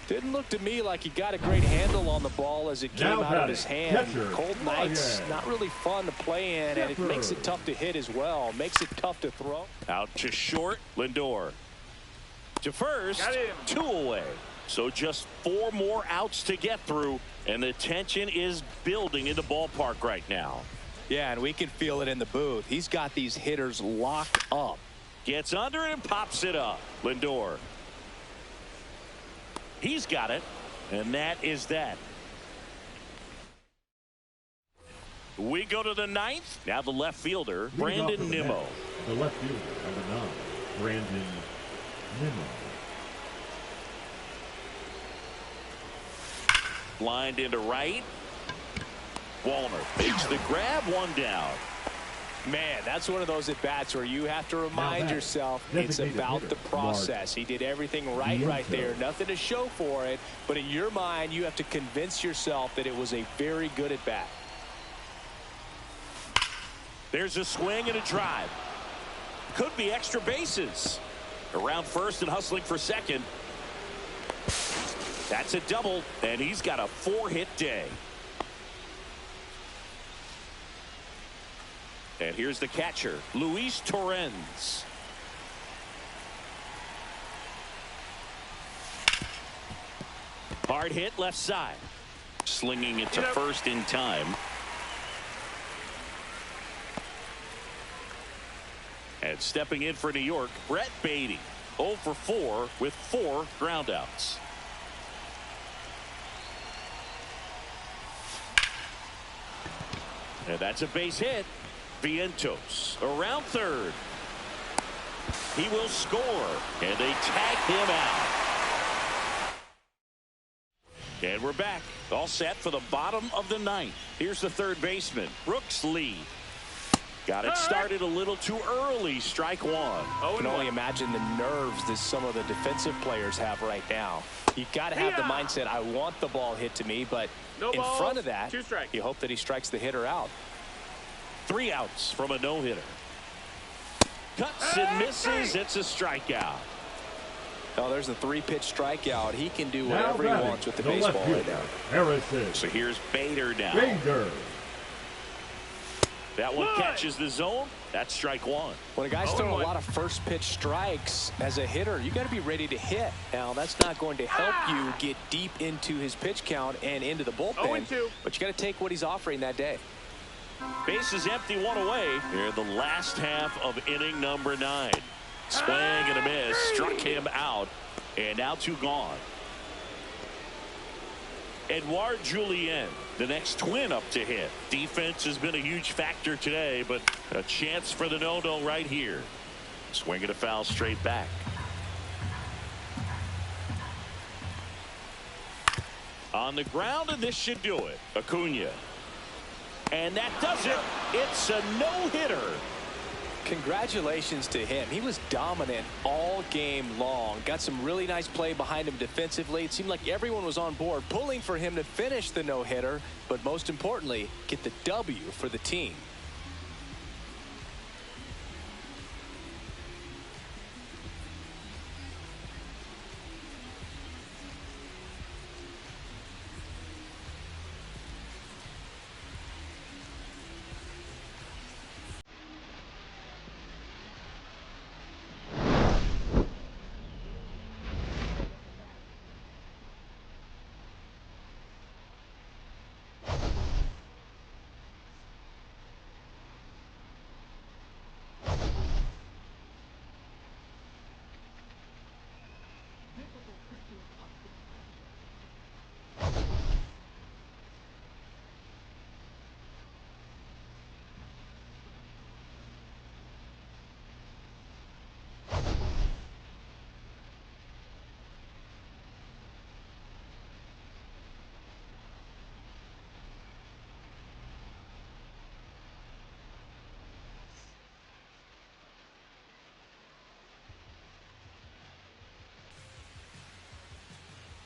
Didn't look to me like he got a great handle on the ball as it came out of his hand. Catcher, Cold nights, not really fun to play in, and it makes it tough to hit as well. Makes it tough to throw. Out to short. Lindor to first. 2 away. So just 4 more outs to get through, and the tension is building in the ballpark right now. Yeah, and we can feel it in the booth. He's got these hitters locked up. Gets under it and pops it up. Lindor. He's got it, and that is that. We go to the 9th. Now the left fielder, Brandon Nimmo. The left fielder, number 9, Brandon Nimmo. Lined into right. Walner makes the grab, 1 down. Man, that's one of those at-bats where you have to remind yourself it's about the process. He did everything right there. Nothing to show for it, but in your mind, you have to convince yourself that it was a very good at-bat. There's a swing and a drive. Could be extra bases. Around first and hustling for second. That's a double, and he's got a 4-hit day. And here's the catcher, Luis Torrens. Hard hit left side. Slinging it to first in time. And stepping in for New York, Brett Beatty. 0 for 4 with 4 groundouts. And that's a base hit. Vientos around third. He will score, and they tag him out. And we're back, all set for the bottom of the 9th. Here's the third baseman, Brooks Lee. Got it started a little too early. Strike 1. I can only imagine the nerves that some of the defensive players have right now. You got to have the mindset, I want the ball hit to me, but in front of that, you hope that he strikes the hitter out. 3 outs from a no-hitter. Cuts and misses. It's a strikeout. Oh, there's a 3-pitch strikeout. He can do whatever he wants with the baseball right now. Harrison. So here's Bader now. Bader. That one catches the zone. That's strike 1. When a guy's throwing a lot of first pitch strikes as a hitter, you got to be ready to hit. Now, that's not going to help you get deep into his pitch count and into the bullpen, but you got to take what he's offering that day. Base is empty, 1 away. Here in the last half of inning number 9. Swing and a miss. Struck him out. And now 2 gone. Edouard Julien, the next Twin up to hit. Defense has been a huge factor today, but a chance for the no-no right here. Swing and a foul straight back. On the ground, and this should do it. Acuna. And that does it. It's a no-hitter. Congratulations to him. He was dominant all game long. Got some really nice play behind him defensively. It seemed like everyone was on board, pulling for him to finish the no-hitter, but most importantly, get the W for the team.